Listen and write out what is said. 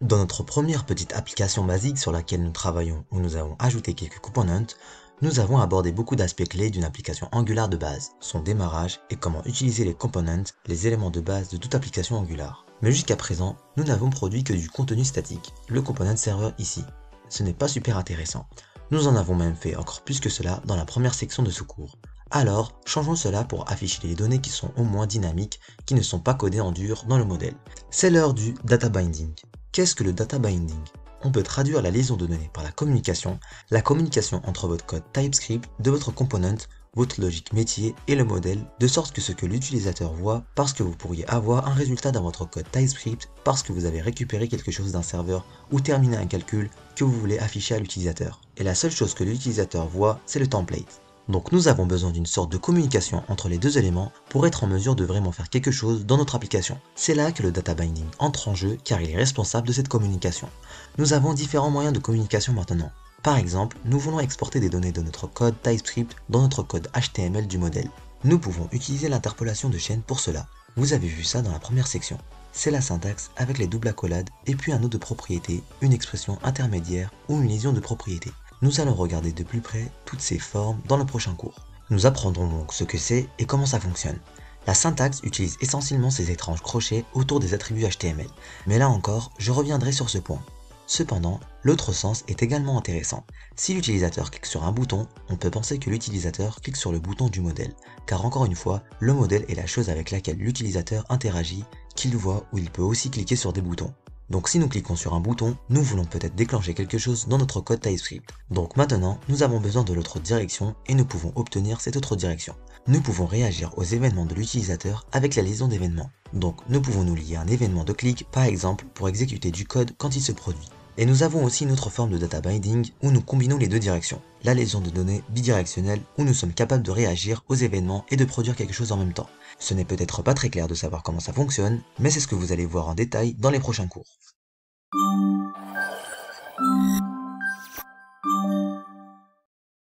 Dans notre première petite application basique sur laquelle nous travaillons où nous avons ajouté quelques components, nous avons abordé beaucoup d'aspects clés d'une application Angular de base, son démarrage et comment utiliser les components, les éléments de base de toute application Angular. Mais jusqu'à présent, nous n'avons produit que du contenu statique, le component server ici. Ce n'est pas super intéressant. Nous en avons même fait encore plus que cela dans la première section de ce cours. Alors, changeons cela pour afficher les données qui sont au moins dynamiques, qui ne sont pas codées en dur dans le modèle. C'est l'heure du data binding. Qu'est-ce que le data binding? On peut traduire la liaison de données par la communication entre votre code TypeScript de votre component, votre logique métier et le modèle, de sorte que ce que l'utilisateur voit, parce que vous pourriez avoir un résultat dans votre code TypeScript, parce que vous avez récupéré quelque chose d'un serveur ou terminé un calcul que vous voulez afficher à l'utilisateur. Et la seule chose que l'utilisateur voit, c'est le template. Donc nous avons besoin d'une sorte de communication entre les deux éléments pour être en mesure de vraiment faire quelque chose dans notre application. C'est là que le data binding entre en jeu car il est responsable de cette communication. Nous avons différents moyens de communication maintenant. Par exemple, nous voulons exporter des données de notre code TypeScript dans notre code HTML du modèle. Nous pouvons utiliser l'interpolation de chaîne pour cela. Vous avez vu ça dans la première section. C'est la syntaxe avec les doubles accolades et puis un nom de propriété, une expression intermédiaire ou une liaison de propriété. Nous allons regarder de plus près toutes ces formes dans le prochain cours. Nous apprendrons donc ce que c'est et comment ça fonctionne. La syntaxe utilise essentiellement ces étranges crochets autour des attributs HTML, mais là encore, je reviendrai sur ce point. Cependant, l'autre sens est également intéressant. Si l'utilisateur clique sur un bouton, on peut penser que l'utilisateur clique sur le bouton du modèle, car encore une fois, le modèle est la chose avec laquelle l'utilisateur interagit, qu'il voit ou il peut aussi cliquer sur des boutons. Donc si nous cliquons sur un bouton, nous voulons peut-être déclencher quelque chose dans notre code TypeScript. Donc maintenant, nous avons besoin de l'autre direction et nous pouvons obtenir cette autre direction. Nous pouvons réagir aux événements de l'utilisateur avec la liaison d'événements. Donc nous pouvons nous lier à un événement de clic, par exemple, pour exécuter du code quand il se produit. Et nous avons aussi une autre forme de data binding où nous combinons les deux directions. La liaison de données bidirectionnelle où nous sommes capables de réagir aux événements et de produire quelque chose en même temps. Ce n'est peut-être pas très clair de savoir comment ça fonctionne, mais c'est ce que vous allez voir en détail dans les prochains cours.